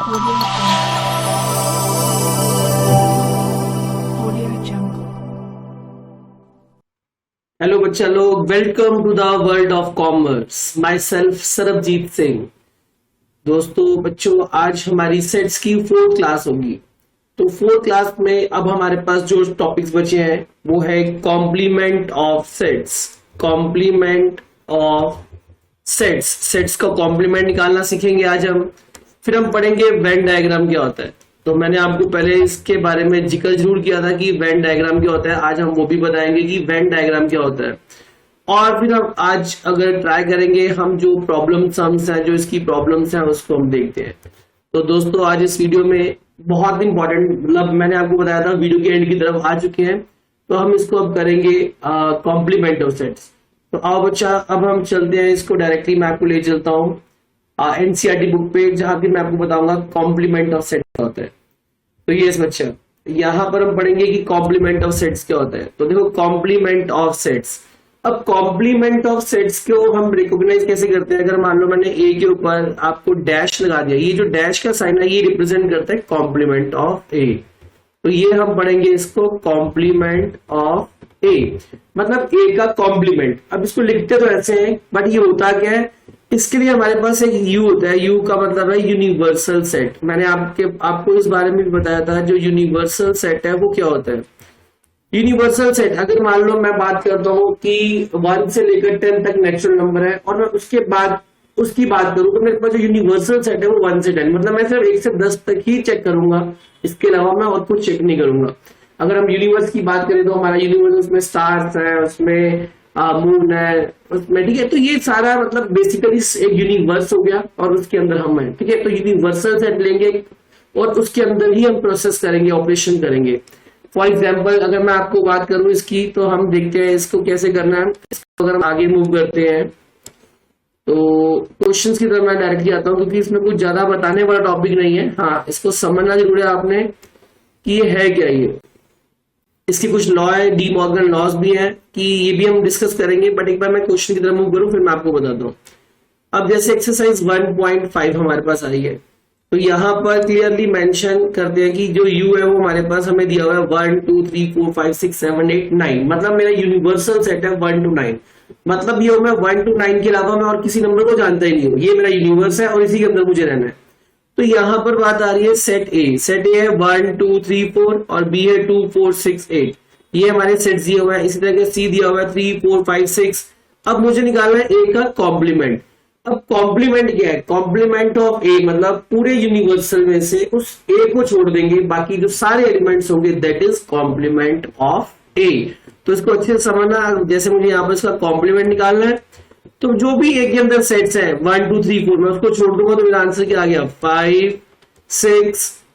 Audio Jungle. Hello बच्चा लोग, welcome to the world of commerce. Myself Sarabjit Singh. दोस्तों बच्चों, आज हमारी सेट्स की 4th क्लास होगी। तो 4th क्लास में अब हमारे पास जो टॉपिक्स बचे हैं वो है complement of sets. Complement of sets, sets का कॉम्प्लीमेंट निकालना सीखेंगे आज हम। फिर हम पढ़ेंगे वेन डायग्राम क्या होता है। तो मैंने आपको पहले इसके बारे में जिक्र जरूर किया था कि वेन डायग्राम क्या होता है। आज हम वो भी बताएंगे कि वेन डायग्राम क्या होता है। और फिर हम आज अगर ट्राई करेंगे, हम जो प्रॉब्लम सम्स हैं, जो इसकी प्रॉब्लम्स हैं, उसको हम देखते हैं। तो दोस्तों आज इस वीडियो में बहुत इंपॉर्टेंट, मतलब मैंने आपको बताया था वीडियो के एंड की तरफ आ चुके हैं, तो हम इसको अब करेंगे कॉम्प्लीमेंट ऑफ सेट्स। तो आओ बच्चा, अब हम चलते हैं, इसको डायरेक्टली मैं आपको ले चलता हूँ एनसीईआरटी बुक पे, जहां की मैं आपको बताऊंगा कॉम्प्लीमेंट ऑफ सेट क्या होता है। तो ये बच्चा, यहाँ पर हम पढ़ेंगे कि कॉम्प्लीमेंट ऑफ सेट्स क्या होता है। तो देखो कॉम्प्लीमेंट ऑफ सेट्स। अब कॉम्प्लीमेंट ऑफ सेट्स को हम रिकॉग्नाइज कैसे करते हैं। अगर मान लो मैंने ए के ऊपर आपको डैश लगा दिया, ये जो डैश का साइन है ये रिप्रेजेंट करता है कॉम्प्लीमेंट ऑफ ए। तो ये हम पढ़ेंगे इसको कॉम्प्लीमेंट ऑफ ए, मतलब ए का कॉम्प्लीमेंट। अब इसको लिखते तो ऐसे हैं, बट ये होता क्या है, इसके लिए हमारे पास एक यू होता है। यू का मतलब है यूनिवर्सल सेट। मैंने आपको इस बारे में भी बताया था, जो यूनिवर्सल सेट है वो क्या होता है। यूनिवर्सल सेट, अगर मान लो मैं बात करता हूँ कि 1 से लेकर 10 तक नेचुरल नंबर है, और मैं उसके बाद उसकी बात करूं तो मेरे पास जो यूनिवर्सल सेट है वो 1 से 10, मतलब मैं सिर्फ 1 से 10 तक ही चेक करूंगा, इसके अलावा मैं और कुछ चेक नहीं करूंगा। अगर हम यूनिवर्स की बात करें तो हमारा यूनिवर्स, उसमें स्टार्स है, उसमें मून है, उसमें, ठीक है। तो ये सारा मतलब बेसिकली एक यूनिवर्स हो गया, और उसके अंदर हम हैं, ठीक है। तो यूनिवर्सल सेट लेंगे और उसके अंदर ही हम प्रोसेस करेंगे, ऑपरेशन करेंगे। फॉर एग्जाम्पल अगर मैं आपको बात करूं इसकी, तो हम देखते हैं इसको कैसे करना है। इसको अगर हम आगे मूव करते हैं तो क्वेश्चंस की तरफ मैं डायरेक्टली आता हूं, क्योंकि इसमें कुछ ज्यादा बताने वाला टॉपिक नहीं है। हाँ, इसको समझना जरूर है आपने कि ये है क्या। ये इसकी कुछ लॉ है, डी मॉर्गन लॉज भी है, कि ये भी हम डिस्कस करेंगे। बट एक बार मैं क्वेश्चन की तरफ मूव करूं, फिर मैं आपको बताता हूँ। अब जैसे एक्सरसाइज 1.5 हमारे पास आई है, तो यहाँ पर क्लियरली मेंशन करते हैं कि जो u है वो हमारे पास हमें दिया हुआ है 1 2 3 4 5 6 7 8 9, मतलब मेरा यूनिवर्सल सेट है 1 to 9। मतलब ये मैं 1 to 9 के अलावा मैं और किसी नंबर को जानता ही नहीं हूँ, ये मेरा यूनिवर्स है और इसी के अंदर मुझे रहना है। तो यहाँ पर बात आ रही है सेट ए। सेट ए है 1 2 3 4 और बी है 2 4 6 8। ये हमारे सेट दिया हुआ है। इसी तरह सी दिया हुआ है 3 4 5 6। अब मुझे निकालना है ए का कॉम्प्लीमेंट। अब कॉम्प्लीमेंट क्या है, कॉम्प्लीमेंट ऑफ ए, मतलब पूरे यूनिवर्सल में से उस ए को छोड़ देंगे, बाकी जो सारे एलिमेंट्स होंगे, दैट इज कॉम्प्लीमेंट ऑफ ए। तो इसको अच्छे से समझना। जैसे मुझे यहाँ पर इसका कॉम्प्लीमेंट निकालना है, तो जो भी ए के अंदर सेट्स है 1 2 3 4, मैं उसको छोड़ दूंगा तो मेरा आंसर क्या आ गया, 5 6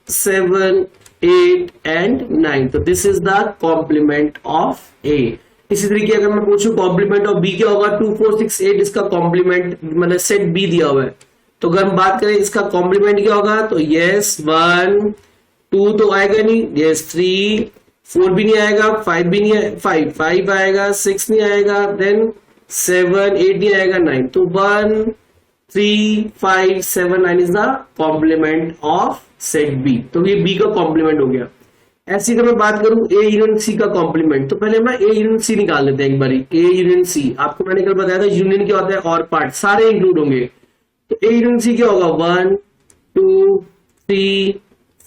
7 8 एंड 9। तो this is the complement of A. इसी तरीके अगर मैं पूछूं कॉम्प्लीमेंट ऑफ बी क्या होगा, 2 4 6 8 इसका कॉम्प्लीमेंट, मतलब सेट बी दिया हुआ है। तो अगर हम बात करें इसका कॉम्प्लीमेंट क्या होगा, तो यस 1 2 तो आएगा नहीं, यस 3 4 भी नहीं आएगा, 5 भी नहीं है, 5 आएगा, 6 नहीं आएगा, देन 7 8 नहीं आएगा, 9। तो 1 3 5 7 9 is the complement of set B. तो ये बी का कॉम्प्लीमेंट हो गया। ऐसी अगर मैं बात करूं ए यूनियन सी का कॉम्प्लीमेंट, तो पहले हम ए यूनियन सी निकाल लेते हैं एक बारी। ए यूनियन सी, आपको मैंने कल बताया था यूनियन क्या होता है, और पार्ट सारे इंक्लूड होंगे। तो ए यूनियन सी क्या होगा, 1 2 3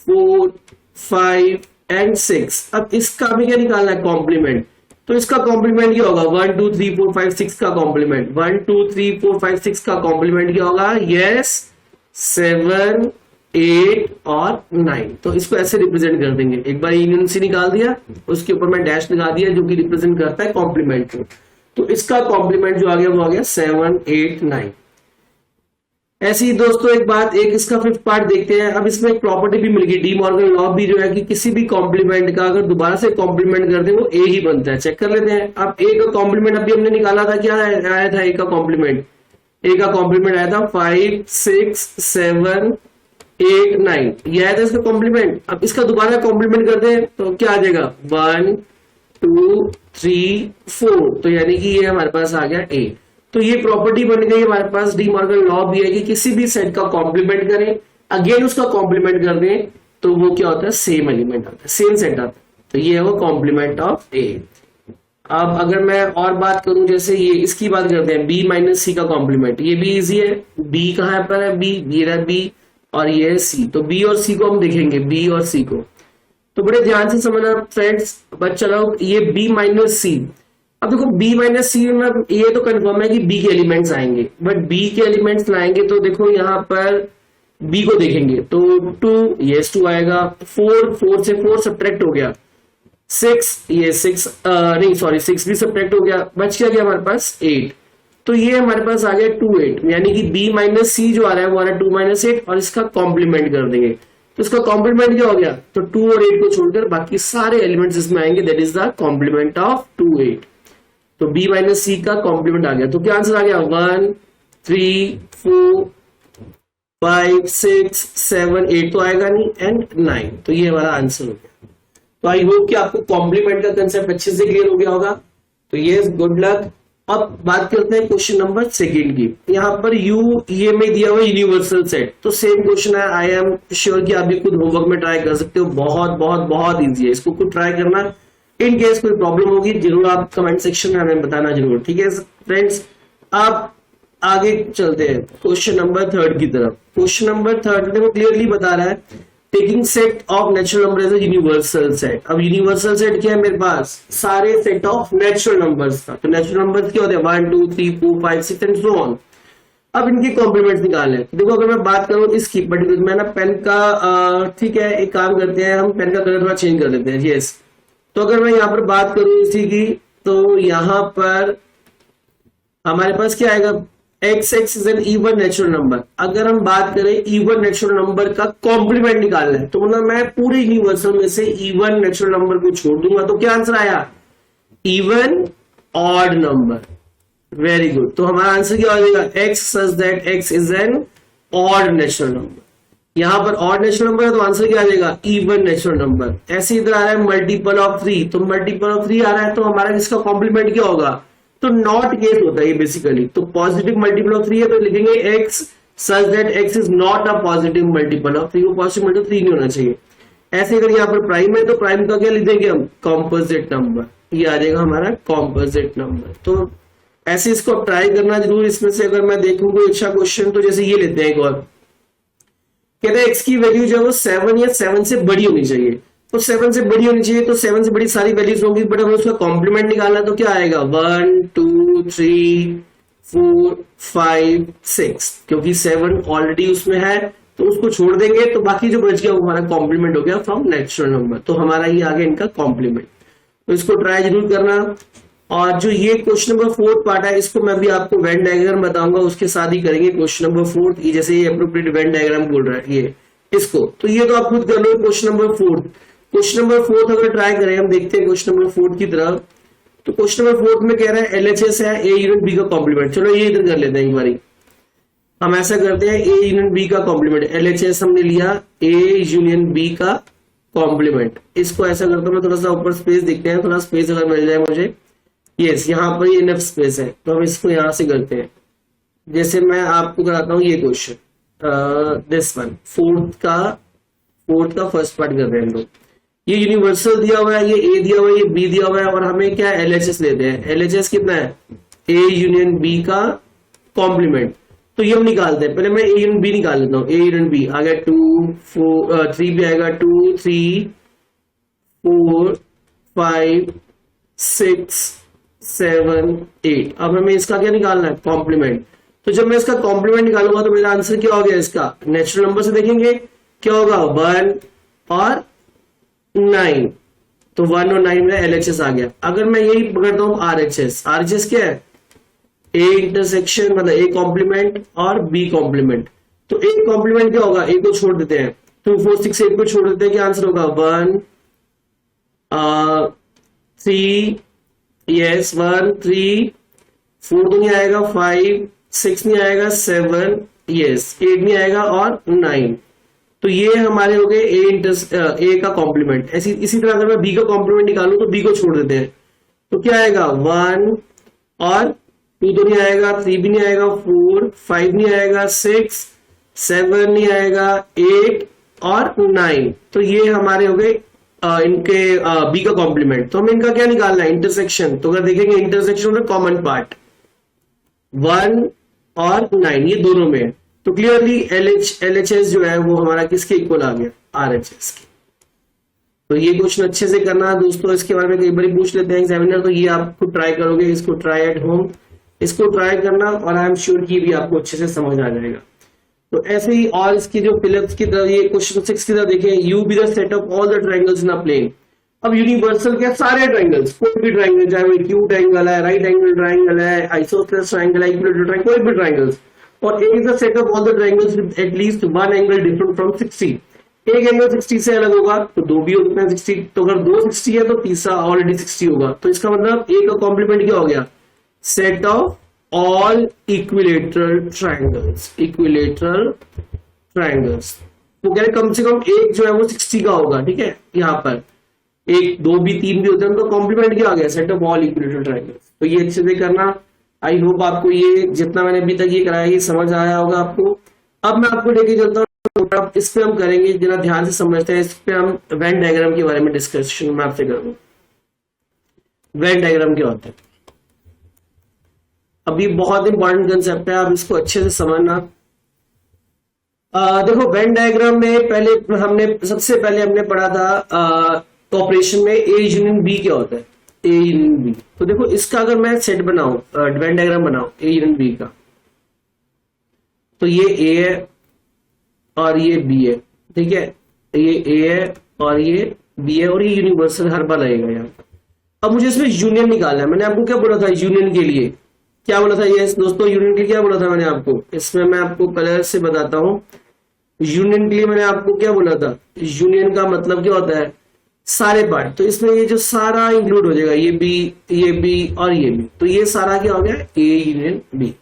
4 5 एंड 6। अब इसका भी क्या निकालना है, कॉम्प्लीमेंट। तो इसका कॉम्प्लीमेंट क्या होगा, 1 2 3 4 5 6 का कॉम्प्लीमेंट। 1 2 3 4 5 6 का कॉम्प्लीमेंट क्या होगा, यस 7 8 और 9। तो इसको ऐसे रिप्रेजेंट कर देंगे। एक बार यूनियन सी निकाल दिया, उसके ऊपर मैं डैश लगा दिया, जो कि रिप्रेजेंट करता है कॉम्प्लीमेंट को। तो इसका कॉम्प्लीमेंट जो आ गया वो आ गया 7 8 9। ऐसे ही दोस्तों एक बात, एक इसका 5th पार्ट देखते हैं। अब इसमें एक प्रॉपर्टी भी मिल गई, डी मॉर्गन लॉ भी, जो है कि किसी भी कॉम्प्लीमेंट का अगर दोबारा से कॉम्प्लीमेंट कर दे वो ए ही बनता है। चेक कर लेते हैं। अब ए का कॉम्प्लीमेंट अभी हमने निकाला था, क्या आया था ए का कॉम्प्लीमेंट। ए का कॉम्प्लीमेंट आया था 5 6 7 8 9, यह आया था इसका कॉम्प्लीमेंट। अब इसका दोबारा कॉम्प्लीमेंट कर दे तो क्या आ जाएगा, 1 2 3 4। तो यानी कि ये हमारे पास आ गया ए। तो ये प्रॉपर्टी बन गई हमारे पास। डी मॉर्गन लॉ भी है कि किसी भी सेट का कॉम्प्लीमेंट करें, अगेन उसका कॉम्प्लीमेंट कर दें तो वो क्या होता है, सेम एलिमेंट आता है, सेम सेट आता है। तो ये है वो कॉम्प्लीमेंट ऑफ ए। अब अगर मैं और बात करूं, जैसे ये इसकी बात करते हैं, बी माइनस सी का कॉम्प्लीमेंट, ये भी इजी है। बी कहाँ पर है, बी रहा बी, और ये है सी। तो बी और सी को हम देखेंगे, बी और सी को। तो बड़े ध्यान से समझना फ्रेंड्स, बच्चा लोग, ये बी माइनस सी। अब देखो बी माइनस सी में ये तो कंफर्म है कि बी के एलिमेंट्स आएंगे, बट बी के एलिमेंट्स लाएंगे तो देखो यहाँ पर बी को देखेंगे तो 2, यस 2 आएगा। 4 से 4 सब्ट्रैक्ट हो गया, 6, ये 6 नहीं सॉरी 6 भी सब्ट्रैक्ट हो गया, बच क्या हमारे पास 8। तो ये हमारे पास आ गया 2 8, यानी कि बी माइनस सी जो आ रहा है वो आ रहा है 2 माइनस 8, और इसका कॉम्प्लीमेंट कर देंगे। तो इसका कॉम्प्लीमेंट क्या हो गया, तो 2 और 8 को छोड़कर बाकी सारे एलिमेंट्स इसमें आएंगे, that is the complement of 2 8। तो बी माइनस सी का कॉम्प्लीमेंट आ गया। तो क्या आंसर आ गया, 1 3 4 5 6 7 8 तो आएगा नहीं, एंड 9। तो ये हमारा आंसर हो गया। तो आई होप कि आपको कॉम्प्लीमेंट का कंसेप्ट अच्छे से क्लियर हो गया होगा। तो ये गुड लक। अब बात करते हैं क्वेश्चन नंबर 2 की। यहाँ पर यू ये में दिया हुआ यूनिवर्सल सेट, तो सेम क्वेश्चन है। आई एम श्योर कि आप भी खुद होमवर्क में ट्राई कर सकते हो, बहुत बहुत बहुत ईजी है, इसको खुद ट्राई करना। इन केस कोई प्रॉब्लम होगी जरूर आप कमेंट सेक्शन में हमें बताना जरूर, ठीक है फ्रेंड्स। आप आगे चलते हैं क्वेश्चन नंबर 3 की तरफ। क्वेश्चन नंबर 3 वो क्लियरली बता रहा है, taking set of natural number as a universal set. अब यूनिवर्सल सेट क्या है मेरे पास, सारे सेट ऑफ नेचुरल नंबर्स का। तो नेचुरल नंबर्स क्या होते हैं, 1 2 3 4 5 6 एंड सो ऑन। अब इनके कॉम्प्लीमेंट्स निकालने। देखो अगर मैं बात करूं इसकी पर्टिकुलर, मैं ना पेन का ठीक है एक काम करते हैं, हम पेन का कलर थोड़ा चेंज कर देते हैं। यस, तो अगर मैं यहाँ पर बात करूं इसी की, तो यहाँ पर हमारे पास क्या आएगा, x is an even natural number. अगर हम बात करें इवन नेचुरल नंबर का कॉम्प्लीमेंट निकालना है, तो मतलब मैं पूरे यूनिवर्सल में से इवन नेचुरल नंबर को छोड़ दूंगा, तो क्या आंसर आया, even odd number. Very good. तो हमारा आंसर क्या हो जाएगा, x such that x is an odd natural number. यहां पर ऑड नेचुरल नंबर है तो आंसर क्या आ जाएगा, इवन नेचुरल नंबर। ऐसे इधर आ रहा है मल्टीपल ऑफ 3, तो मल्टीपल ऑफ 3 आ रहा है तो हमारा इसका कॉम्प्लीमेंट क्या होगा, तो नॉट केस होता है ये बेसिकली। तो पॉजिटिव मल्टीपल ऑफ 3 है तो लिखेंगे x such that x is not a positive multiple of 3, वो पॉजिटिव मल्टीपल 3 नहीं होना चाहिए। ऐसे अगर यहाँ पर प्राइम है तो प्राइम का क्या लिख देंगे हम, कॉम्पोजिट नंबर। ये आ जाएगा हमारा कॉम्पोजिट नंबर। तो ऐसे इसको ट्राई करना जरूर। इसमें से अगर मैं देखूं कोई अच्छा क्वेश्चन, तो जैसे ये लेते हैं एक और, कहते हैं एक्स की वैल्यू जो है वो 7 या 7 से बड़ी होनी चाहिए। तो 7 से बड़ी होनी चाहिए, तो 7 से बड़ी सारी वैल्यूज होंगी, बट हमें उसका कॉम्प्लीमेंट निकालना, तो क्या आएगा 1 2 3 4 5 6, क्योंकि 7 ऑलरेडी उसमें है तो उसको छोड़ देंगे, तो बाकी जो बच गया वो हमारा कॉम्प्लीमेंट हो गया फ्रॉम नेचुरल नंबर। तो हमारा ये आ गया इनका कॉम्प्लीमेंट। तो इसको ट्राई जरूर करना। और जो ये क्वेश्चन नंबर 4 पार्ट है, इसको मैं भी आपको वेन डायग्राम बताऊंगा, उसके साथ ही करेंगे क्वेश्चन नंबर 4। जैसे ये अप्रोप्रिएट वेन डायग्राम बोल रहा है ये इसको, तो ये तो आप खुद कर लो। क्वेश्चन नंबर 4, क्वेश्चन नंबर 4 अगर ट्राई करें, हम देखते हैं क्वेश्चन नंबर 4 की तरफ। तो क्वेश्चन नंबर 4 में कह रहा है एलएचएस है ए यूनिट बी का कॉम्प्लीमेंट। चलो ये इधर कर लेते हैं एक बारी। हम ऐसा करते हैं, ए यूनियन बी का कॉम्प्लीमेंट, एलएचएस हमने लिया, ए यूनियन बी का कॉम्प्लीमेंट। इसको ऐसा करता हूं मैं, थोड़ा सा ऊपर स्पेस देखते हैं, थोड़ा स्पेस अगर मिल जाए मुझे। यस, यहाँ पर ये इनफ स्पेस है, तो हम इसको यहां से करते हैं। जैसे मैं आपको कराता हूँ ये क्वेश्चन, दिस वन, फोर्थ का फर्स्ट पार्ट कर रहे हैं हम लोग। ये यूनिवर्सल दिया हुआ है, ये ए दिया हुआ है, ये बी दिया हुआ है, और हमें क्या एलएचएस लेते हैं। एलएचएस कितना है, ए यूनियन बी का कॉम्प्लीमेंट। तो ये हम निकालते हैं, पहले मैं ए यूनियन बी निकाल लेता हूँ। ए यूनियन बी आ गया 2 4 3 भी आएगा, 2 3 4 5 6 7 8। अब हमें इसका क्या निकालना है, कॉम्प्लीमेंट। तो जब मैं इसका कॉम्प्लीमेंट निकालूंगा तो मेरा आंसर क्या हो गया, इसका नेचुरल नंबर से देखेंगे क्या होगा, 1 और 9। तो 1 और 9 में एलएचएस आ गया। अगर मैं यही पकड़ता हूं आरएचएस, आरएचएस क्या है, ए इंटरसेक्शन मतलब ए कॉम्प्लीमेंट और बी कॉम्प्लीमेंट। तो ए कॉम्प्लीमेंट क्या होगा, ए को छोड़ देते हैं, 2 4 6 8 को छोड़ देते हैं, क्या आंसर होगा 1 3, यस 1 3 4 तो नहीं आएगा, 5 6 नहीं आएगा, 7 यस 8 नहीं आएगा, और 9। तो ये हमारे हो गए ए का कॉम्प्लीमेंट। इसी तरह अगर मैं बी का कॉम्प्लीमेंट निकालूं तो बी को छोड़ देते हैं, तो क्या आएगा 1 और 2 तो नहीं आएगा, 3 भी नहीं आएगा, 4 5 नहीं आएगा, 6 7 नहीं आएगा, 8 और 9। तो ये हमारे हो गए इनके बी का कॉम्प्लीमेंट। तो हमें इनका क्या निकालना है, इंटरसेक्शन। तो अगर देखेंगे इंटरसेक्शन में कॉमन पार्ट 1 और 9 ये दोनों में है। तो क्लियरली LHS जो है वो हमारा किसके इक्वल आ गया, RHS के। तो ये क्वेश्चन अच्छे से करना दोस्तों, इसके बारे में कई बार पूछ लेते हैं एग्जामिनर, तो ये आप खुद ट्राई करोगे, इसको ट्राई एट होम, इसको ट्राई करना और आई एम श्योर कि भी आपको अच्छे से समझ आ जाएगा। तो ऐसे ही और इसकी जो फिलिप्स की तरह ये क्वेश्चन 6 की तरह देखें, U be the set of all the triangles in a plane. अब यूनिवर्सल क्या, सारे ट्रायंगल्स, कोई भी ट्रायंगल, चाहे वो एक्यूट एंगल है, राइट एंगल ट्रायंगल है, आइसोसेलेस ट्रायंगल है, इक्विलैटरल ट्रायंगल, कोई भी ट्रायंगल्स, और A is the set of all the triangles with at least one angle different from 60। एक एंगल 60 से अलग होगा तो दो भी होते हैं 60। तो अगर दो 60 है तो तीसरा ऑलरेडी 60 होगा। तो इसका मतलब ए का कॉम्प्लीमेंट क्या हो गया, set of all equilateral triangles, equilateral triangles. तो कह रहे कम से कम एक जो है वो 60 का होगा, ठीक है। यहाँ पर एक, दो भी, तीन भी होते हैं, उनका कॉम्प्लीमेंट क्या आ गया, set of all equilateral triangles. तो ये अच्छे से करना। आई होप आपको ये जितना मैंने अभी तक ये कराया ये समझ आया होगा आपको। अब मैं आपको लेके चलता हूँ, इस पे हम करेंगे, जरा ध्यान से समझते हैं। इस पे हम वेन डायग्राम के बारे में डिस्कशन मैं आपसे करूंगा। वेन डायग्राम क्या होता है, अभी बहुत इंपॉर्टेंट कंसेप्ट है, आप इसको अच्छे से समझना। देखो वेन डायग्राम में सबसे पहले हमने पढ़ा था ऑपरेशन में ए यूनियन बी क्या होता है, ए यूनियन बी। तो देखो इसका अगर मैं सेट बनाऊं, वेन डायग्राम बनाऊं ए यूनियन बी का, तो ये ए है और ये बी है, ठीक है। ये ए है और ये बी है और ये यूनिवर्सल हर बार लगेगा यहाँ। अब मुझे इसमें यूनियन निकालना है। मैंने आपको क्या बोला था यूनियन के लिए, क्या बोला था ये दोस्तों, यूनियन के लिए क्या बोला था मैंने आपको, इसमें मैं आपको कलर से बताता हूं। यूनियन के लिए मैंने आपको क्या बोला था, यूनियन का मतलब क्या होता है, सारे पार्ट। तो इसमें ये जो सारा इंक्लूड हो जाएगा, ये बी और ये बी, तो ये सारा क्या हो गया, ए यूनियन बी।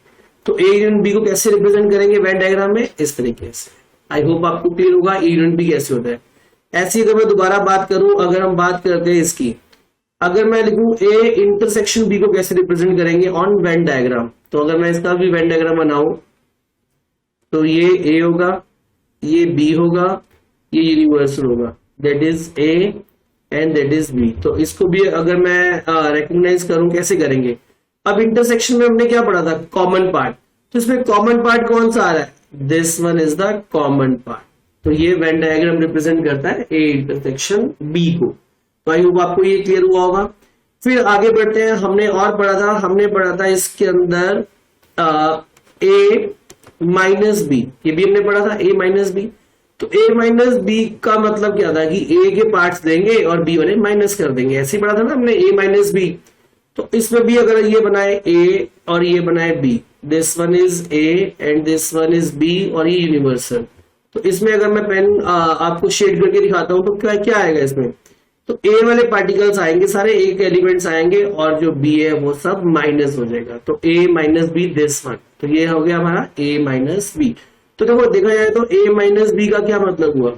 तो ए यूनियन बी को कैसे रिप्रेजेंट करेंगे वेन डायग्राम में, इस तरीके से। आई होप आपको क्लियर होगा ए यूनियन बी कैसे होता है। ऐसी अगर मैं दोबारा बात करूं, अगर हम बात करते हैं इसकी, अगर मैं लिखूं ए इंटरसेक्शन बी को कैसे रिप्रेजेंट करेंगे ऑन वेन डायग्राम, तो अगर मैं इसका भी वेन डायग्राम बनाऊं तो ये ए होगा, ये बी होगा, ये यूनिवर्सल होगा, that is A and that is B. तो इसको भी अगर मैं रिकॉग्नाइज करूं, कैसे करेंगे। अब इंटरसेक्शन में हमने क्या पढ़ा था, कॉमन पार्ट। तो इसमें कॉमन पार्ट कौन सा आ रहा है, this one is the common part. तो ये वेन डायग्राम रिप्रेजेंट करता है ए इंटरसेक्शन बी को। तो आई होप आपको ये क्लियर हुआ होगा। फिर आगे बढ़ते हैं, हमने पढ़ा था इसके अंदर ए माइनस बी, ये भी हमने पढ़ा था ए माइनस बी। तो ए माइनस बी का मतलब क्या था कि ए के पार्ट्स देंगे और बी वाले माइनस कर देंगे, ऐसे ही पढ़ा था ना हमने ए माइनस बी। तो इसमें भी अगर ये बनाए ए और ये बनाए B, this one is A and this one is B और ये यूनिवर्सल। तो इसमें अगर मैं पेन आपको शेड करके दिखाता हूं तो क्या आएगा इसमें, तो ए वाले पार्टिकल्स आएंगे सारे, ए के एलिमेंट्स आएंगे और जो बी है वो सब माइनस हो जाएगा। तो ए माइनस बी दिस वन, तो ये हो गया हमारा ए माइनस बी। तो देखो देखा जाए तो ए माइनस बी का क्या मतलब हुआ,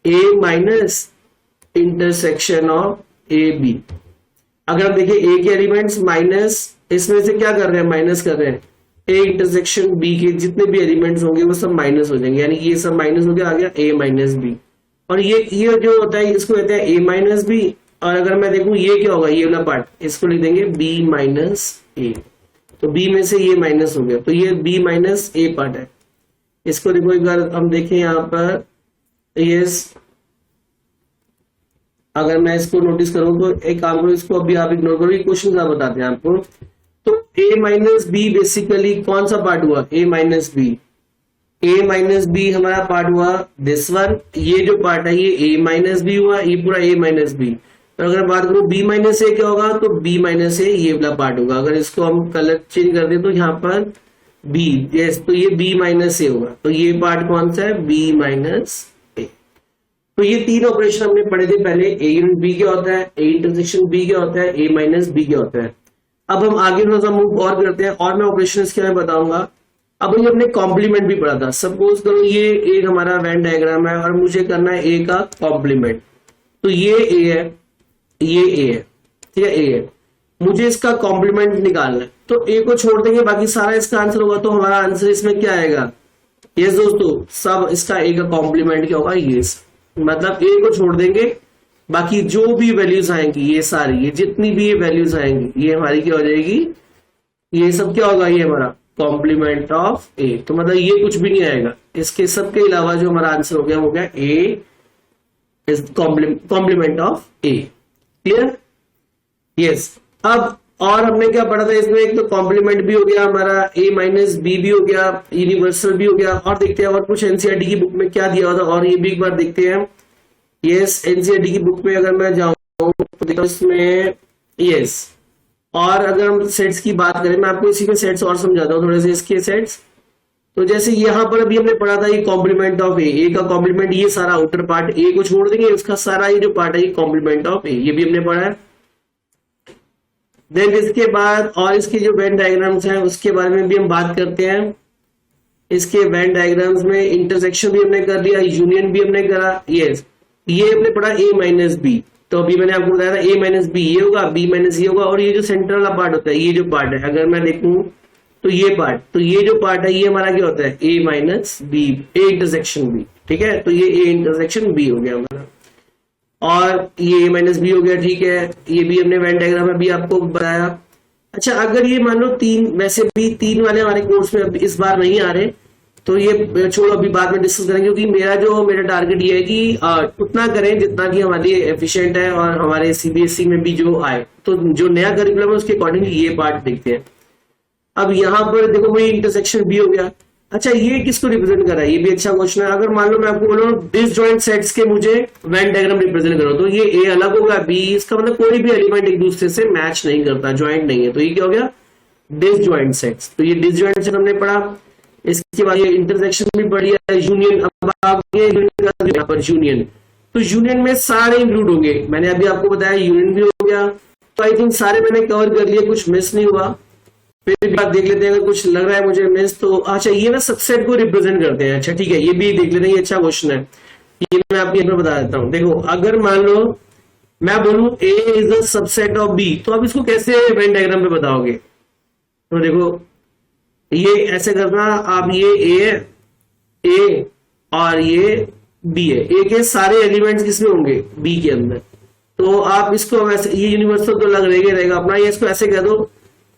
A minus intersection of A B. अगर हम देखें ए के एलिमेंट्स माइनस, इसमें से क्या कर रहे हैं, माइनस कर रहे हैं, ए इंटरसेक्शन बी के जितने भी एलिमेंट्स होंगे वो सब माइनस हो जाएंगे, यानी ये सब माइनस हो गया, आ गया ए माइनस बी। और ये जो होता है इसको कहते हैं ए माइनस बी। और अगर मैं देखूं ये क्या होगा, ये वाला पार्ट, इसको लिख देंगे बी माइनस ए। तो बी में से ये माइनस हो गया, तो ये बी माइनस ए पार्ट है। इसको देखो एक बार हम देखें यहाँ पर, ये अगर मैं इसको नोटिस करूं तो एक काम करो, इसको अभी आप इग्नोर करो, ये क्वेश्चन क्या बताते हैं आपको। तो ए माइनस बी बेसिकली कौन सा पार्ट हुआ, A minus B. A minus B हमारा पार्ट हुआ दिस वन, ये जो पार्ट है ये ए माइनस बी हुआ, ये पूरा ए माइनस बी। तो अगर बात करूं बी माइनस ए क्या होगा, तो बी माइनस ए ये वाला पार्ट होगा। अगर इसको हम कलर चेंज कर दें तो यहाँ पर बी, यस, तो ये बी माइनस ए होगा। तो ये पार्ट कौन सा है, बी माइनस ए। तो ये तीन ऑपरेशन हमने पढ़े थे पहले, ए यूनिट बी क्या होता है, ए इंटरसेक्शन बी क्या होता है, ए माइनस बी क्या होता है। अब हम आगे थोड़ा सा मूव और करते हैं और मैं ऑपरेशन इसके मैं बताऊंगा। अब ये हमने कॉम्प्लीमेंट भी पढ़ा था। सपोज करो ये एक हमारा वेन डायग्राम है और मुझे करना है ए का कॉम्प्लीमेंट। तो ये ए है, ये ए है, ठीक है, ए है, मुझे इसका कॉम्प्लीमेंट निकालना है। तो ए को छोड़ देंगे, बाकी सारा इसका आंसर होगा। तो हमारा आंसर इसमें क्या आएगा, यस दोस्तों, सब इसका ए का कॉम्प्लीमेंट क्या होगा, ये मतलब ए को छोड़ देंगे, बाकी जो भी वैल्यूज आएंगी ये सारी, ये जितनी भी ये वैल्यूज आएंगी ये हमारी क्या हो जाएगी, ये सब क्या होगा, ये हमारा कॉम्प्लीमेंट ऑफ ए। तो मतलब ये कुछ भी नहीं आएगा, इसके सब के अलावा जो हमारा आंसर हो गया वो क्या, A is complement of A. Clear? Yes. अब और हमने क्या पढ़ा था इसमें, एक तो कॉम्प्लीमेंट भी हो गया हमारा, ए माइनस बी भी हो गया, यूनिवर्सल भी हो गया। और देखते हैं और कुछ एनसीईआरटी की बुक में क्या दिया होता है, और ये भी एक बार देखते हैं। यस, एनसीईआरटी की बुक में अगर मैं जाऊं तो देखो इसमें, यस, और अगर हम सेट्स की बात करें, मैं आपको इसी में सेट्स और समझाता हूँ थोड़े से इसके सेट्स। तो जैसे यहाँ पर अभी हमने पढ़ा था ये कॉम्प्लीमेंट ऑफ ए का कॉम्प्लीमेंट, ये सारा आउटर पार्ट ए को छोड़ देंगे, उसका सारा ये जो पार्ट है ये कॉम्प्लीमेंट ऑफ ए, ये भी हमने पढ़ा है। देन इसके बाद और इसके जो वेन डायग्राम्स हैं उसके बारे में भी हम बात करते हैं। इसके वेन डायग्राम्स में इंटरसेक्शन भी हमने कर लिया, यूनियन भी हमने करा। यस, ये हमने पढ़ा ए माइनस बी, तो अभी मैंने आपको बताया था ए माइनस बी ये होगा, बी माइनस ये होगा, और ये जो सेंटर वाला पार्ट होता है, ये जो पार्ट है अगर मैं देखूं तो ये पार्ट, तो ये जो पार्ट है ये हमारा क्या होता है, A minus B, A intersection B. ठीक है, तो ये ए इंटरसेक्शन बी हो गया हमारा, और ये ए माइनस बी हो गया। ठीक है, ये भी हमने वेन डायग्राम में भी आपको बताया। अच्छा, अगर ये मान लो तीन, वैसे भी तीन वाले हमारे कोर्स में इस बार नहीं आ रहे, तो ये छोड़ो, अभी बाद में डिस्कस करेंगे, क्योंकि मेरा टारगेट ये है कि उतना करें जितना कि हमारे लिए एफिशिएंट है और हमारे सीबीएसई में भी जो आए। तो जो नया करिकुलम है उसके अकॉर्डिंग ये पार्ट देखते हैं। अब यहाँ पर देखो वही इंटरसेक्शन बी हो गया। अच्छा, ये किसको रिप्रेजेंट कर रहा है, ये भी अच्छा क्वेश्चन है। अगर मान लो मैं आपको बोलूं डिसजॉइंट सेट्स के मुझे वेन डायग्राम रिप्रेजेंट करो, तो ये ए अलग होगा, बी, इसका मतलब कोई भी एलिमेंट एक दूसरे से मैच नहीं करता, ज्वाइंट नहीं है, तो ये क्या हो गया, डिसजॉइंट सेट्स। तो ये डिसजॉइंट सेट हमने पढ़ा। इसके बाद ये इंटरसेक्शन भी पढ़ी है, यूनियन। अब आगे यहाँ पर यूनियन, तो यूनियन में सारे इंक्लूड होंगे, मैंने अभी आपको बताया यूनियन भी हो गया। तो आई थिंक सारे मैंने कवर कर लिए, कुछ मिस नहीं हुआ। फिर बात देख लेते हैं, अगर कुछ लग रहा है मुझे मिस तो। अच्छा, ये ना सबसेट को रिप्रेजेंट करते हैं। अच्छा ठीक है, ये भी देख लेते हैं, ये अच्छा क्वेश्चन है, ये मैं आपको यहाँ पे बता देता हूँ। देखो, अगर मान लो मैं बोलूं A is the subset of B, तो आप इसको कैसे वेन डायग्राम पे बताओगे। तो देखो, ये ऐसे करना आप, ये ए और ये बी है, ए के सारे एलिमेंट्स किसमें होंगे, बी के अंदर। तो आप इसको वैसे, ये यूनिवर्सल तो लग रहेगा अपना, ये इसको ऐसे कह दो,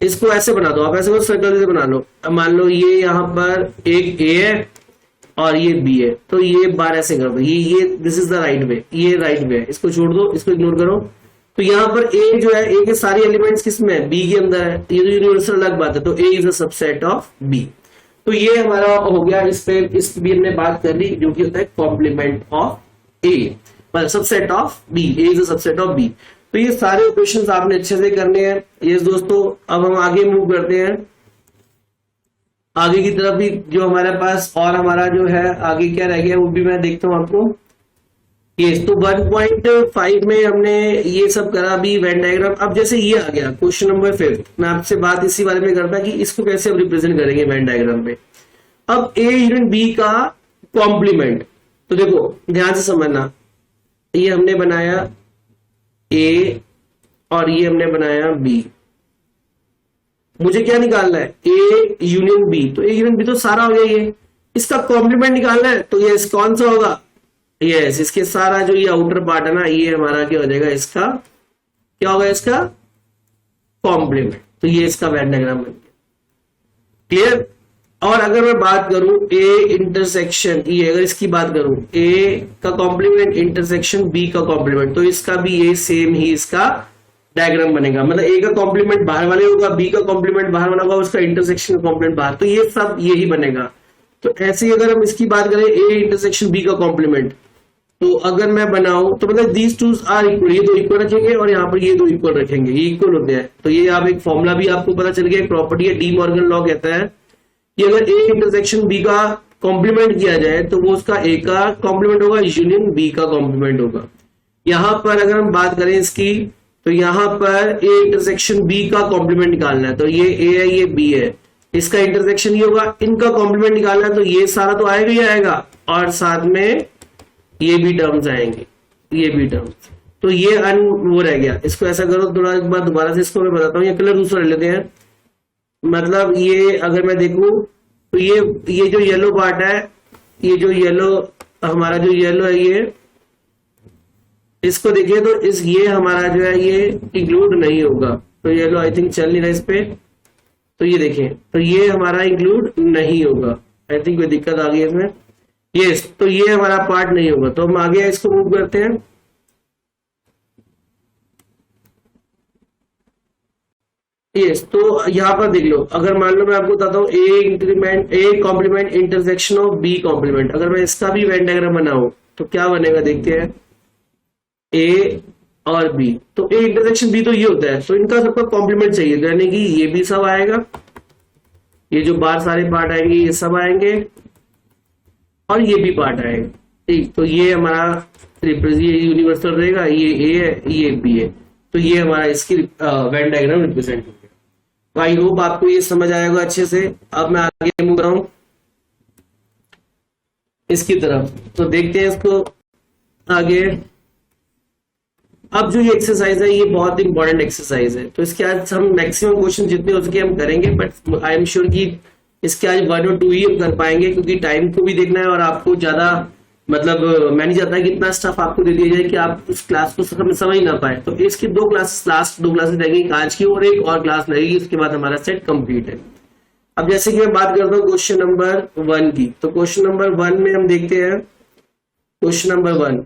इसको ऐसे बना दो आप, ऐसे सर्कल से बना लो। अब मान लो ये यहाँ पर एक ए है और ये बी है, तो ये बार ऐसे कर दो, ये this is the right way, ये राइट वे है, इसको छोड़ दो, इसको इग्नोर करो। तो यहाँ पर ए जो है, ए के सारे एलिमेंट्स किसमें है, बी के अंदर है, ये तो यूनिवर्सल अलग बात है। तो A is a subset of B. तो ये हमारा हो गया, इस पे इस भी हमने बात कर ली, जो कि होता है कॉम्प्लीमेंट ऑफ ए, मतलब subset of B, A is a subset of B. तो ये सारे ऑपरेशंस आपने अच्छे से करने हैं। ये दोस्तों, अब हम आगे मूव करते हैं, आगे की तरफ भी जो हमारे पास और हमारा जो है आगे क्या रह गया वो भी मैं देखता हूं आपको। ये तो 1.5 में हमने ये सब करा, अभी वेन डायग्राम। अब जैसे ये आ गया क्वेश्चन नंबर 5, मैं आपसे बात इसी बारे में करता कि इसको कैसे हम रिप्रेजेंट करेंगे वेन डायग्राम में। अब ए यूनियन बी का कॉम्प्लीमेंट, तो देखो ध्यान से समझना, ये हमने बनाया ए और ये हमने बनाया बी, मुझे क्या निकालना है, ए यूनियन बी। तो ए यूनियन बी तो सारा हो गया, ये इसका कॉम्प्लीमेंट निकालना है। तो ये कौन सा होगा, यस, इसके सारा जो ये आउटर पार्ट है ना, ये हमारा क्या हो जाएगा, इसका क्या होगा, इसका कॉम्प्लीमेंट। तो ये इसका वेन डायग्राम बन गया। क्लियर? और अगर मैं बात करूं ए इंटरसेक्शन, ये अगर इसकी बात करूं, ए का कॉम्प्लीमेंट इंटरसेक्शन बी का कॉम्प्लीमेंट, तो इसका भी ये सेम ही इसका डायग्राम बनेगा। मतलब ए का कॉम्प्लीमेंट बाहर वाले होगा, बी का कॉम्प्लीमेंट बाहर वाला होगा, उसका इंटरसेक्शन कॉम्प्लीमेंट बाहर, तो ये सब यही बनेगा। तो ऐसे ही अगर हम इसकी बात करें, ए इंटरसेक्शन बी का कॉम्प्लीमेंट, तो अगर मैं बनाऊं तो मतलब दीज टू आर इक्वल, ये दो इक्वल रखेंगे और यहाँ पर ये दो इक्वल रखेंगे, ये इक्वल होते हैं। तो ये आप एक फॉर्मूला भी आपको पता चल गया, एक प्रॉपर्टी है, डी मॉर्गन लॉ कहता है कि अगर ए इंटरसेक्शन बी का कॉम्प्लीमेंट किया जाए तो वो उसका ए का कॉम्प्लीमेंट होगा, यूनियन बी का कॉम्प्लीमेंट होगा। यहां पर अगर हम बात करें इसकी, तो यहां पर ए इंटरसेक्शन बी का कॉम्प्लीमेंट निकालना है, तो ये ए है, ये बी है, इसका इंटरसेक्शन ये होगा, इनका कॉम्प्लीमेंट निकालना है, तो ये सारा तो आएगा ही आएगा, और साथ में ये भी टर्म्स आएंगे, ये भी टर्म्स। तो ये वो रह गया, इसको ऐसा करो, थोड़ा एक बार दोबारा से इसको मैं बताता हूँ, ये कलर दूसरा ले लेते हैं। मतलब ये अगर मैं देखूं, तो ये जो येलो पार्ट है, ये जो येलो हमारा जो येलो है, ये इसको देखिए तो ये हमारा जो है ये इंक्लूड नहीं होगा। तो येलो आई थिंक चल नहीं रहा इस पे, तो ये देखें तो ये हमारा इंक्लूड नहीं होगा। आई थिंक कोई दिक्कत आ गई है इसमें। यस, तो ये हमारा पार्ट नहीं होगा। तो हम आगे इसको मूव करते हैं। यस, तो यहाँ पर देख लो, अगर मान लो मैं आपको बताता हूँ A complement intersection of B complement, अगर मैं इसका भी वेन डायग्राम बनाऊं तो क्या बनेगा देखते हैं। ए और बी, तो ए इंटरसेक्शन बी तो ये होता है, तो इनका सबका कॉम्प्लीमेंट चाहिए, यानी कि ये भी सब आएगा, ये जो बाहर सारे पार्ट आएंगे ये सब आएंगे, और ये भी पार्ट आएगा। ठीक, तो ये हमारा ये यूनिवर्सल रहेगा, ये ए है ये बी है, तो ये हमारा इसकी वेन डायग्राम रिप्रेजेंट हो गया। तो आई होप आपको ये समझ आएगा अच्छे से। अब मैं आगे मूव कर रहा हूं इसकी तरफ, तो देखते हैं इसको आगे। अब जो ये एक्सरसाइज है ये बहुत इंपॉर्टेंट एक्सरसाइज है, तो इसके आज हम मैक्सिमम क्वेश्चन जितने हो सके हम करेंगे, बट आई एम श्योर कि इसके आज 1 और 2 ही हम कर पाएंगे, क्योंकि टाइम को भी देखना है और आपको ज्यादा मतलब मैं नहीं चाहता कि इतना स्टफ आपको दे दिया जाए कि आप उस क्लास को समझ ना पाए। तो इसकी 2 क्लासेस, लास्ट 2 क्लासेस रहेंगी आज की, और एक और क्लास रहेगी, उसके बाद हमारा सेट कंप्लीट है। अब जैसे कि मैं बात करता हूँ क्वेश्चन नंबर 1 की, तो क्वेश्चन नंबर 1 में हम देखते हैं question number 1।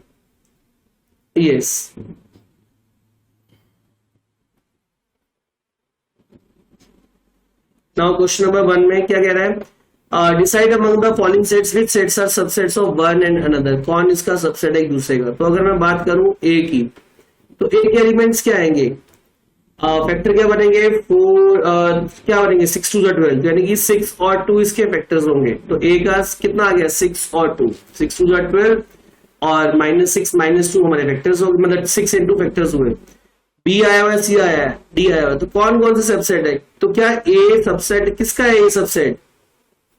Yes, now question number 1 में क्या कह रहा है, decide among the following sets which sets are subsets of one and another, कौन इसका सबसेट है एक दूसरे का। तो अगर मैं बात करूं ए की, तो ए के एलिमेंट्स क्या आएंगे, फैक्टर क्या बनेंगे, 4 क्या बनेंगे 6 2 12, यानी कि 6 और 2 इसके फैक्टर्स होंगे। तो ए का कितना आ गया 6 और 2, 6 2 12 और -6 -2 हमारे फैक्टर्स हो गए, मतलब 6 into फैक्टर्स हुए। बी आया हुआ है, सी आया है, डी आया हुआ है, तो कौन कौन से सबसेट है, तो क्या ए सबसेट किसका है, ए subset.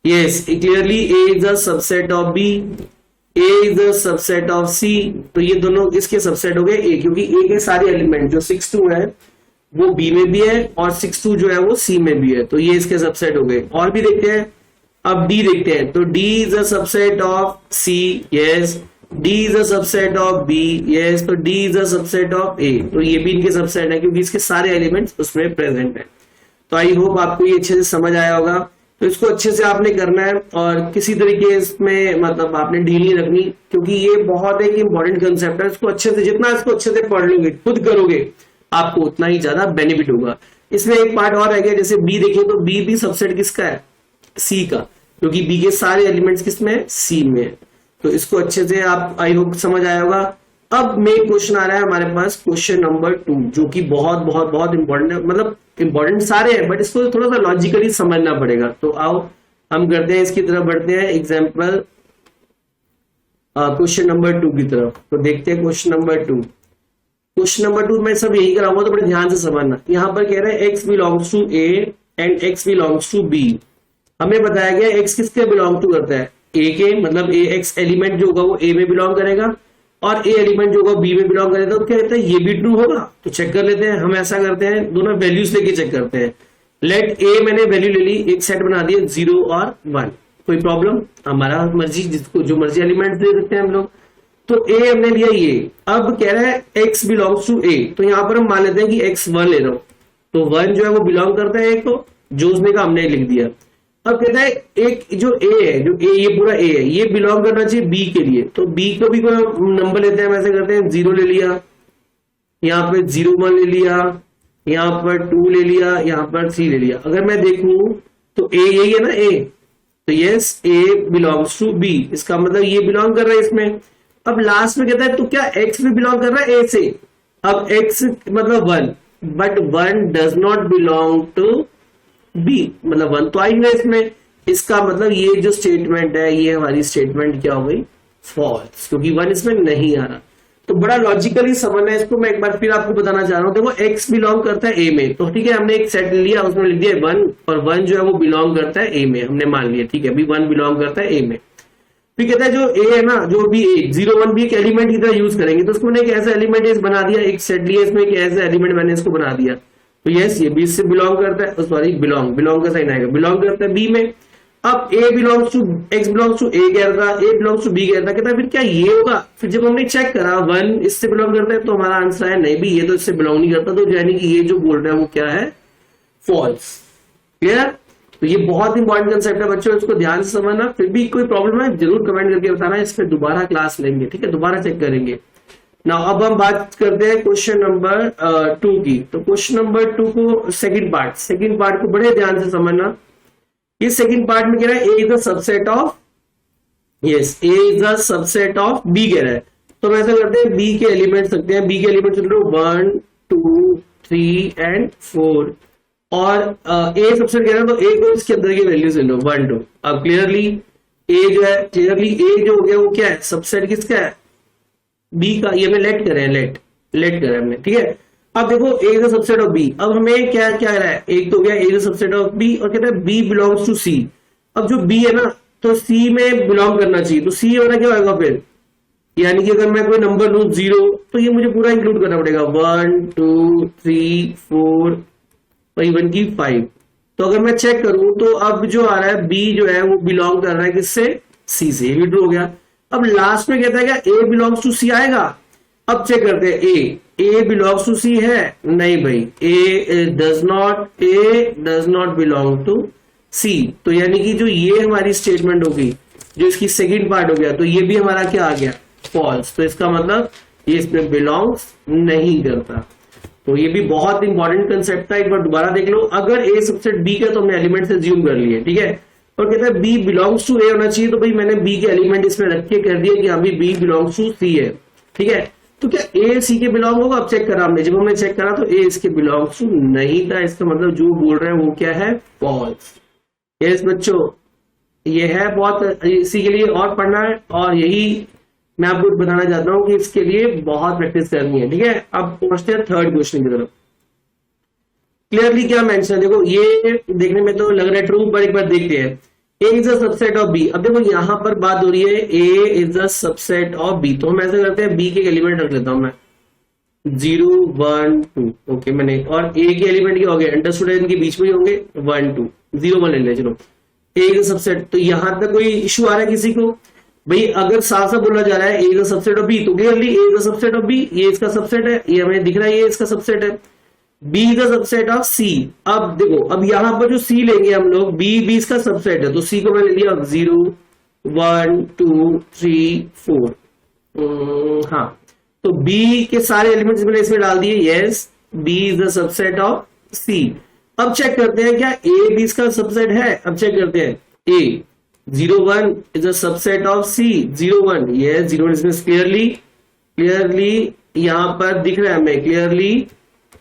Yes, clearly A is a subset of B, A is a subset of C, तो ये दोनों इसके सबसेट हो गए A, क्योंकि A के सारे एलिमेंट जो 6 2 है वो B में भी है और 6 2 जो है वो C में भी है, तो ये इसके सबसेट हो गए। और भी देखते हैं, अब D देखते हैं, तो D is a subset of C, yes, D is a subset of B, yes, तो D is a subset of A, तो ये भी इनके सबसेट है क्योंकि इसके सारे एलिमेंट्स उसमें प्रेजेंट है। तो आई होप आपको ये अच्छे से समझ आया होगा। तो इसको अच्छे से आपने करना है और किसी तरीके इसमें मतलब आपने ढील नहीं रखनी, क्योंकि ये बहुत एक इंपॉर्टेंट कंसेप्ट है। इसको अच्छे से, जितना इसको अच्छे से पढ़ लोगे, खुद करोगे, आपको उतना ही ज्यादा बेनिफिट होगा। इसमें एक पार्ट और रह गया, जैसे बी देखें तो बी भी सबसेट किसका है, सी का, क्योंकि बी के सारे एलिमेंट्स किसमें है, सी में है। तो इसको अच्छे से आप आई होप समझ आया होगा। अब मेन क्वेश्चन आ रहा है हमारे पास, क्वेश्चन नंबर 2, जो कि बहुत बहुत बहुत इंपॉर्टेंट है। मतलब इंपॉर्टेंट सारे हैं, बट इसको थोड़ा सा लॉजिकली समझना पड़ेगा। तो आओ हम करते हैं, इसकी तरफ बढ़ते हैं, एग्जाम्पल क्वेश्चन नंबर 2 की तरफ। तो देखते हैं क्वेश्चन नंबर 2। क्वेश्चन नंबर 2 में सब यही कराऊंगा, तो बड़े ध्यान से समझना। यहाँ पर कह रहे हैं x belongs to a and x belongs to b। हमें बताया गया x किसके बिलोंग टू करता है, a के, मतलब x एलिमेंट जो होगा वो a में बिलोंग करेगा और a एलिमेंट जो होगा b में बिलोंग करेगा। तो क्या कहते हैं, ये भी ट्रू होगा। तो चेक कर लेते हैं, हम ऐसा करते हैं, दोनों वैल्यूज लेके चेक करते हैं। लेट a मैंने वैल्यू ले ली, एक सेट बना दिया 0 और 1, कोई प्रॉब्लम, हमारा मर्जी, जिसको जो मर्जी एलिमेंट दे सकते हैं हम लोग। तो a हमने लिया ये। अब कह रहा है x बिलोंग्स टू a, तो यहाँ पर हम मान लेते हैं कि x 1 ले रहा हूं, तो 1 जो है वो बिलोंग करता है a को, जो उसने का हमने लिख दिया। अब कहता है एक जो a है, जो a ये पूरा a है, ये बिलोंग करना चाहिए b के लिए। तो b को भी कोई नंबर लेते हैं, वैसे करते हैं 0 ले लिया, यहाँ पे 0 1 ले लिया, यहाँ पर 2 ले लिया, यहाँ पर 3 ले लिया। अगर मैं देखूं तो a यही है ना a, तो yes a belongs to b, इसका मतलब ये बिलोंग कर रहा है इसमें। अब लास्ट में कहता है तो क्या x भी बिलोंग कर रहा है a से। अब x मतलब 1, but 1 does not belong to b, मतलब 1 तो आई है इसमें। इसका मतलब ये जो स्टेटमेंट है, ये हमारी स्टेटमेंट क्या हो गई, फॉल्स, क्योंकि 1 इसमें नहीं आ रहा। तो बड़ा लॉजिकली समझना है इसको। मैं एक बार फिर आपको बताना चाह रहा हूं, देखो x बिलोंग करता है a में, तो ठीक है, हमने एक सेट लिया, उसमें लिख दिया 1, और 1 जो है वो बिलोंग करता है a में, हमने मान लिया, ठीक है, अभी 1 बिलोंग करता है a में। फिर कहता है जो a है ना, जो भी a 0 1 भी एक एलिमेंट की तरह यूज करेंगे, तो उसको मैंने एक ऐसा एलिमेंट बना दिया, एक सेट लिया इसमें, एक ऐसा एलिमेंट मैंने इसको बना दिया। तो यस, ये बी से बिलोंग करता है, सॉरी बिलोंग का साइन आएगा, बिलोंग करता है बी में। अब A belongs to X belongs to A कह रहा था, ए बिलोंग्स टू बी कह रहा था, कहता है फिर क्या ये होगा? फिर जब हमने चेक करा 1 इससे बिलोंग करता है तो हमारा आंसर है नहीं भी ये तो इससे बिलोंग नहीं करता, तो यानी कि ये जो बोल रहा है वो क्या है? फॉल्स। क्लियर? तो ये बहुत इंपॉर्टेंट कंसेप्ट है बच्चों, इसको ध्यान से समझना। फिर भी कोई प्रॉब्लम है जरूर कमेंट करके बताना, इस पर दोबारा क्लास लेंगे, ठीक है, दोबारा चेक करेंगे ना। अब हम बात करते हैं क्वेश्चन नंबर 2 की। तो क्वेश्चन नंबर 2 को सेकंड पार्ट को बड़े ध्यान से समझना। ये सेकंड पार्ट में कह रहा है A is the subset of, yes, A is the subset of B कह रहा है। तो हम ऐसा करते हैं बी के एलिमेंट सकते हैं, बी के एलिमेंट चल रहे 1 2 3 एंड 4 और ए सबसेट कह रहा है तो ए को इसके अंदर की वैल्यूज ले लो 1 2। अब क्लियरली ए जो है, क्लियरली ए जो हो गया वो क्या है? सबसेट किसका है? बी का। ये हमें लेट करें, लेट करें हमने, ठीक है। अब देखो A is the subset of B. अब हमें क्या क्या रहा है? एक तो गया A is the subset of B और कहता है बी बिलोंग्स टू सी। अब जो बी है ना तो सी में बिलोंग करना चाहिए, तो सी होना क्या होगा फिर? यानी कि अगर मैं कोई नंबर लू 0 तो ये मुझे पूरा इंक्लूड करना पड़ेगा 1 2 3 4 और इवन की 5। तो अगर मैं चेक करूं तो अब जो आ रहा है बी जो है वो बिलोंग कर रहा है किससे? सी से। ये ट्रू हो गया। अब लास्ट में कहता है क्या ए बिलोंग्स टू सी आएगा? अब चेक करते हैं ए बिलोंग्स टू सी है? नहीं भाई, ए डज नॉट बिलोंग टू सी। तो यानी कि जो ये हमारी स्टेटमेंट होगी, जो इसकी सेकंड पार्ट हो गया, तो ये भी हमारा क्या आ गया? फॉल्स। तो इसका मतलब ये इसमें बिलोंग्स नहीं करता। तो ये भी बहुत इंपॉर्टेंट कंसेप्ट था, एक बार दोबारा देख लो। अगर ए सबसेट बी का तो हमने एलिमेंट से ज्यूम कर लिए, ठीक है। और कहता है बी बिलोंग्स टू ए होना चाहिए, तो भाई मैंने बी के एलिमेंट इसमें रख के कर दिया कि अभी बी बिलोंग्स टू सी है, ठीक है। तो क्या ए सी के बिलोंग होगा? अब चेक करा हमने, जब हमने चेक करा तो ए इसके बिलोंग्स टू नहीं था। इसका मतलब जो बोल रहे हैं वो क्या है? फॉल्स। यस बच्चों, ये है बहुत, इसी के लिए और पढ़ना है और यही मैं आपको बताना चाहता हूं कि इसके लिए बहुत प्रैक्टिस करनी है, ठीक है। अब पहुंचते हैं थर्ड क्वेश्चन की तरफ। क्लियरली क्या मेंशन है? देखो ये देखने में तो लग रहा है ट्रू, पर एक बार देखते हैं। A is a subset of B. अब देखो यहां पर बात हो रही है A is a subset of B, तो हम ऐसा करते हैं बी के एलिमेंट रख लेता हूं मैं 0 1 2। ओके मैंने, और ए के एलिमेंट क्या हो गए? अंडरस्टूड है, इनके बीच में ही होंगे 1 2 0 1 ले लें। चलो ए इज अ सबसेट, तो यहां तक कोई इश्यू आ रहा है किसी को? भाई अगर साफ साफ बोला जा रहा है A is a subset of B, तो clearly A is a subset of B, ये इसका सबसेट है, ये हमें दिख रहा है ये इसका सबसेट है। B is the subset of C. अब देखो, अब यहां पर जो सी लेंगे हम लोग, बी बी इसका सबसेट है, तो सी को मैंने लिया 0 1 2 3 4। हाँ, तो बी के सारे एलिमेंट्स मैंने इसमें डाल दिए। Yes, B is the subset of C. अब चेक करते हैं क्या ए बी इसका सबसेट है? अब चेक करते हैं। A 0 1 is a subset of C 0 1। Yes, 0 1 clearly यहां पर दिख रहा है हमें clearly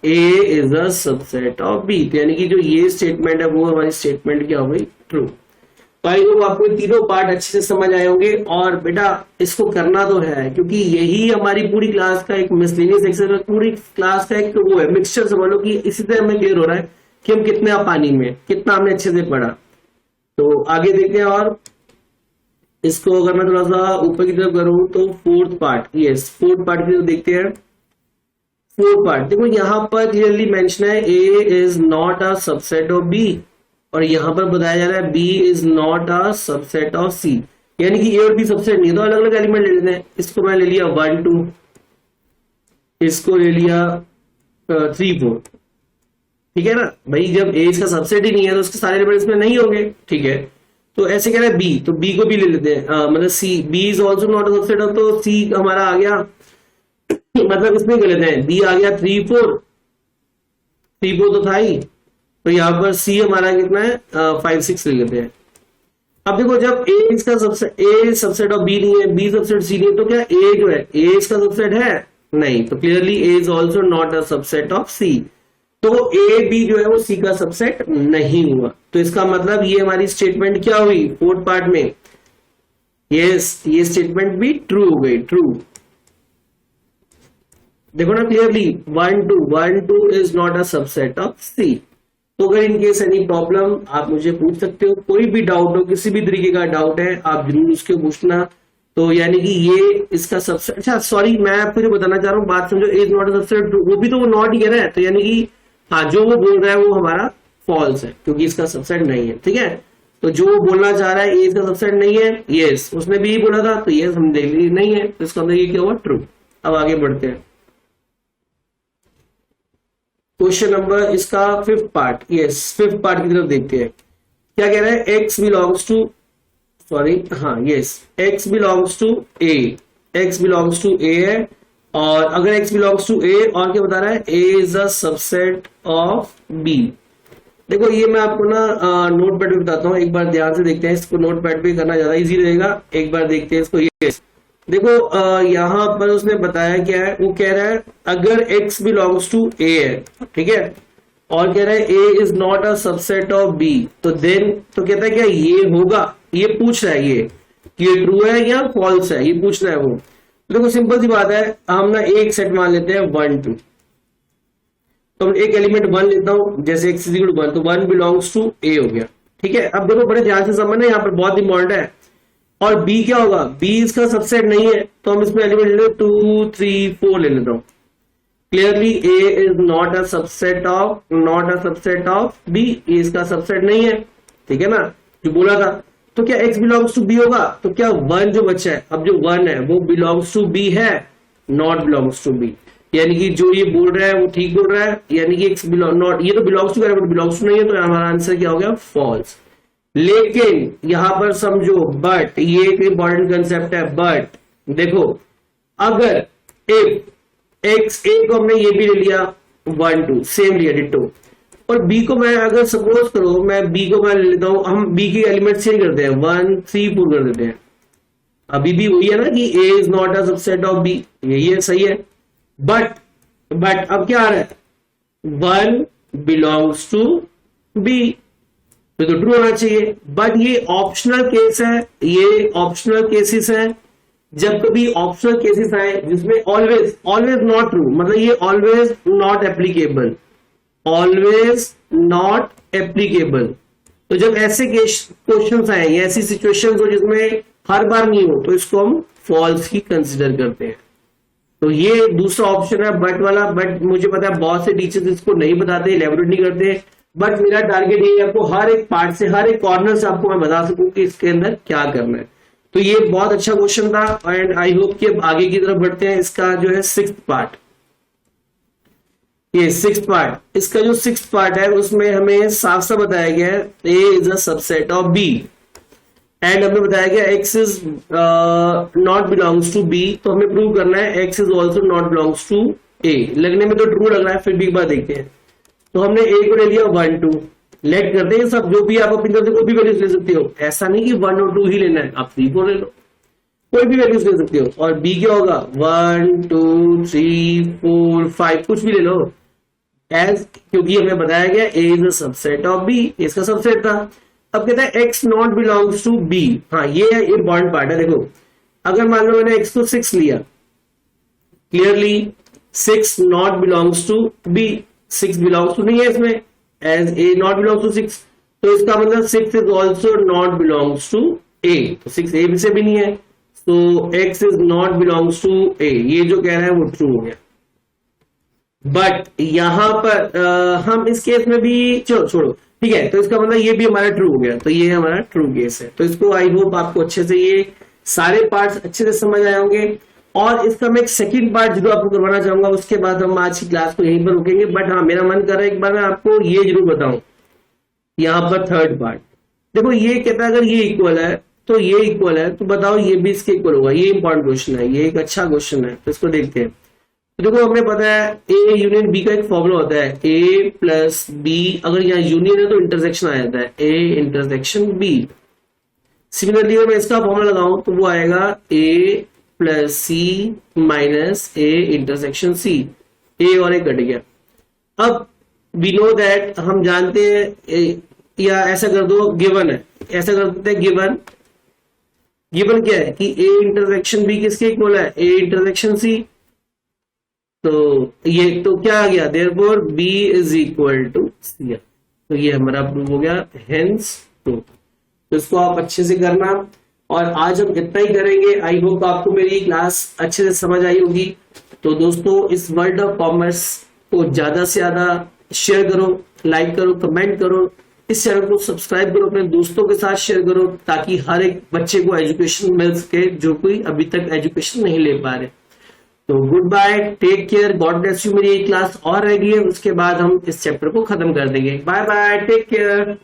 A is a subset of B. यानी कि जो ये स्टेटमेंट है वो हमारी स्टेटमेंट क्या हो गई? ट्रू। तो आई होप आपको तीनों पार्ट अच्छे से समझ आए होंगे। और बेटा इसको करना तो है, क्योंकि यही हमारी पूरी क्लास का एक मिसलेनियस एक्सरसाइज, पूरी क्लास का एक वो है मिक्सचर, समझ लो कि इसी तरह हमें क्लियर हो रहा है कि हम कितने पानी में, कितना हमने अच्छे से पढ़ा। तो आगे देखते हैं। और इसको अगर मैं थोड़ा सा ऊपर की तरफ करूं तो fourth part, yes fourth part की तरफ देखते हैं। फोर्थ पार्ट देखो, यहां पर क्लियरली मेंशन है A is not a subset of B, और यहां पर बताया जा रहा है B is not a subset of C. यानी कि ए और बी सबसेट नहीं है, तो अलग अलग एलिमेंट ले लेते हैं। इसको मैं ले लिया 1 2, इसको ले लिया 3 4, ठीक है ना भाई। जब ए इसका सबसेट ही नहीं है तो उसके सारे एलिमेंट इसमें नहीं होंगे, ठीक है। तो ऐसे कह रहा है बी, तो बी को भी ले लेते हैं, मतलब C, B is also not a subset of, तो सी हमारा आ गया, मतलब इसमें कर लेते हैं, बी आ गया 3 4 तो था ही, तो यहाँ पर सी हमारा कितना है 5 6 ले लेते हैं। अब देखो, जब ए इसका subset, A subset of B नहीं है, बी सबसेट सी नहीं है, तो क्या ए जो है ए इसका सबसेट है? नहीं, तो clearly A is also not a subset of C. तो ए बी जो है वो सी का सबसेट नहीं हुआ। तो इसका मतलब ये हमारी स्टेटमेंट क्या हुई फोर्थ पार्ट में? यस, ये स्टेटमेंट भी ट्रू हो गई, ट्रू। देखो ना clearly 1 2 is not a subset of C. तो अगर इन केस एनी प्रॉब्लम आप मुझे पूछ सकते हो, कोई भी डाउट हो, किसी भी तरीके का डाउट है आप जरूर उसके पूछना। तो यानी कि ये इसका सबसेट, अच्छा सॉरी मैं आपको जो बताना चाह रहा हूँ बात समझो, इज नॉट अ सबसेट, वो भी तो वो नॉट ही कह रहा है, तो यानी कि हाँ जो वो बोल रहा है वो हमारा फॉल्स है, क्योंकि इसका सबसेट नहीं है, ठीक है। तो जो बोलना चाह रहा है ए इसका सबसेट नहीं है, यस उसने भी बोला था तो यस हम देख ली नहीं है, तो इसका मतलब ये क्या हुआ, ट्रू। अब आगे बढ़ते हैं क्वेश्चन नंबर इसका fifth part, yes fifth part की तरफ देखते हैं। क्या कह रहा है, एक्स बिलोंग्स टू, सॉरी हाँ yes, X belongs to A, X belongs to A है, और अगर x बिलोंग्स टू a और क्या बता रहा है, a is a subset of b। देखो ये मैं आपको ना नोट पैड पे बताता हूँ, एक बार ध्यान से देखते हैं इसको, नोट पैड पे करना ज्यादा इजी रहेगा। एक बार देखते हैं इसको, ये देखो यहाँ पर उसने बताया क्या है, वो कह रहा है अगर x बिलोंग्स टू a है, ठीक है, और कह रहा है a is not a subset of b, तो देन तो कहता है क्या ये होगा, ये पूछ रहा है ये ट्रू है या फॉल्स है, ये पूछ रहा है वो। देखो सिंपल सी बात है, हम ना एक सेट मान लेते हैं 1 2, तो एक एलिमेंट 1 लेता हूं, जैसे x इक्वल टू 1, तो 1 बिलोंग्स टू a हो गया, ठीक है। अब देखो बड़े ध्यान से समझना, यहाँ पर बहुत इंपॉर्टेंट है। और b क्या होगा, b इसका सबसेट नहीं है, तो हम इसमें एलिमेंट ले 2 3 4 ले लेता हूं। Clearly a is not a subset of b, इसका सबसेट नहीं है, ठीक है ना, जो बोला था। तो क्या x बिलोंग्स टू b होगा, तो क्या 1 जो बच्चा है, अब जो 1 है वो बिलोंग्स टू b है, नॉट बिलोंग्स टू b, यानी कि जो ये बोल रहा है वो ठीक बोल रहा है, यानी कि x बिलोंग नॉट, ये तो बिलोंग्स टू है बट बिलोंग्स टू नहीं है, तो हमारा आंसर क्या हो गया, फॉल्स। लेकिन यहां पर समझो बट, ये एक इंपॉर्टेंट कंसेप्ट है, बट देखो अगर इफ x a को हमने ये भी ले लिया 1 2 सेम लिया डिटो, और b को मैं अगर सपोज करो मैं b को मैं ले लेता हूं, हम b के एलिमेंट चेंज करते हैं 1 3 4 कर देते हैं, अभी भी वही है ना कि a is not a subset of b, यही है, सही है। बट अब क्या आ रहा है, 1 बिलोंग्स टू b, तो ट्रू होना चाहिए। बट ये ऑप्शनल केस है, ये ऑप्शनल केसेस है, जब कभी ऑप्शनल केसेस आए जिसमें ऑलवेज नॉट ट्रू, मतलब ये always not applicable, always not applicable. तो जब ऐसे क्वेश्चन आए या ऐसी सिचुएशंस हो जिसमें हर बार नहीं हो, तो इसको हम फॉल्स ही कंसिडर करते हैं। तो ये दूसरा ऑप्शन है बट वाला, बट मुझे पता है बहुत से टीचर्स इसको नहीं बताते, एलैबोरेट नहीं करते, बट मेरा टारगेट ये है आपको हर एक पार्ट से, हर एक कॉर्नर से आपको मैं बता सकूं कि इसके अंदर क्या करना है। तो ये बहुत अच्छा क्वेश्चन था, एंड आई होप कि अब आगे की तरफ बढ़ते हैं। इसका जो है सिक्स्थ पार्ट, ये सिक्स्थ पार्ट, इसका जो सिक्स्थ पार्ट है उसमें हमें साफ साफ बताया गया है a is a subset of b, and हमें बताया गया x is not belongs to b, तो हमें प्रूव करना है x is also not belongs to a। लगने में तो ट्रू लग रहा है, फिर भी एक बार देखते हैं। तो हमने a को ले लिया 1 2, लेट करते हैं सब, जो भी आप अपनी तरफ से कोई भी वैल्यूज ले सकते हो, ऐसा नहीं कि 1 और 2 ही लेना है, आप 3 4 ले लो, कोई भी वैल्यूज ले सकते हो। और b क्या होगा, 1 2 3 4 5 कुछ भी ले लो, एज क्योंकि हमें बताया गया a is a subset of b, इसका सबसेट था। अब कहता है x not belongs to b, हाँ ये इंपॉर्टेंट पार्ट है। देखो अगर मान लो मैंने x को 6 लिया, clearly 6 not belongs to b, 6 belongs to नहीं है इसमें, as a not belongs to 6, तो इसका मतलब 6 is also not belongs to a, तो 6 a से भी नहीं है, तो x is not belongs to a, ये जो कह रहा है वो ट्रू हो गया। बट यहां पर हम इस केस में भी चलो छोड़ो, ठीक है, तो इसका मतलब ये भी हमारा ट्रू हो गया, तो ये हमारा ट्रू केस है। तो इसको आई होप आपको अच्छे से ये सारे पार्ट्स अच्छे से समझ आए होंगे। और इसका मैं एक सेकंड पार्ट जरूर आपको करवाना चाहूंगा, उसके बाद हम आज की क्लास को यहीं पर रुकेंगे। बट हाँ मेरा मन कर रहा है एक बार मैं आपको ये जरूर बताऊं, यहाँ पर थर्ड पार्ट देखो, ये कहता है अगर ये इक्वल है तो ये इक्वल है, तो बताओ ये भी इसके इक्वल होगा। ये इंपॉर्टेंट क्वेश्चन है, ये एक अच्छा क्वेश्चन है, तो इसको देखते हैं। तो देखो हमें पता है a यूनियन b का एक फॉर्मूला होता है, a प्लस b, अगर यहाँ यूनियन है तो इंटरसेक्शन आ जाता है, a इंटरसेक्शन b। सिमिलरली अगर मैं इसका फॉर्मूला लगाऊं तो वो आएगा a plus c minus a intersection c, a और a कट गया। अब वी नो दैट, हम जानते हैं, या ऐसा कर दो गिवन है, ऐसा कर देते हैं गिवन क्या है कि a इंटरसेक्शन b किसके इक्वल है, a इंटरसेक्शन c। तो ये तो क्या आ गया, therefore b is equal to c, तो ये हमारा प्रूव हो गया, हेंस प्रूव। तो इसको आप अच्छे से करना, और आज हम इतना ही करेंगे। आई होप आपको मेरी क्लास अच्छे से समझ आई होगी। तो दोस्तों इस वर्ल्ड ऑफ कॉमर्स को ज्यादा से ज्यादा शेयर करो, लाइक करो, कमेंट करो, इस चैनल को सब्सक्राइब करो, अपने दोस्तों के साथ शेयर करो, ताकि हर एक बच्चे को एजुकेशन मिल सके जो कोई अभी तक एजुकेशन नहीं ले पा रहे। तो good bye, take care, God bless you. मेरी एक क्लास और रह गई है, उसके बाद हम इस चैप्टर को खत्म कर देंगे। Bye bye, take care.